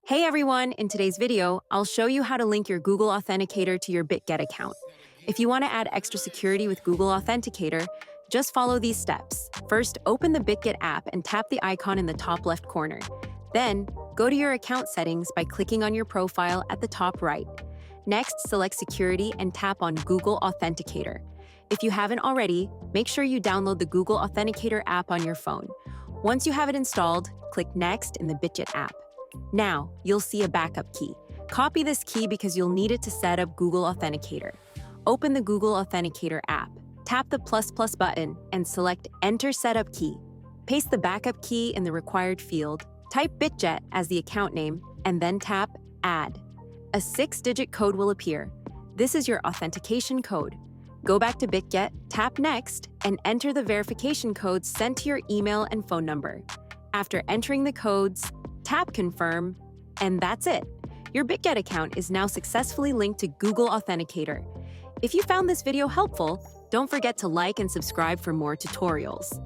Hey everyone, in today's video, I'll show you how to link your Google Authenticator to your Bitget account. If you want to add extra security with Google Authenticator, just follow these steps. First, open the Bitget app and tap the icon in the top left corner. Then, go to your account settings by clicking on your profile at the top right. Next, select Security and tap on Google Authenticator. If you haven't already, make sure you download the Google Authenticator app on your phone. Once you have it installed, click Next in the Bitget app. Now, you'll see a backup key. Copy this key because you'll need it to set up Google Authenticator. Open the Google Authenticator app. Tap the plus button and select Enter Setup Key. Paste the backup key in the required field, type Bitget as the account name, and then tap Add. A 6-digit code will appear. This is your authentication code. Go back to Bitget, tap Next, and enter the verification codes sent to your email and phone number. After entering the codes, tap Confirm, and that's it. Your Bitget account is now successfully linked to Google Authenticator. If you found this video helpful, don't forget to like and subscribe for more tutorials.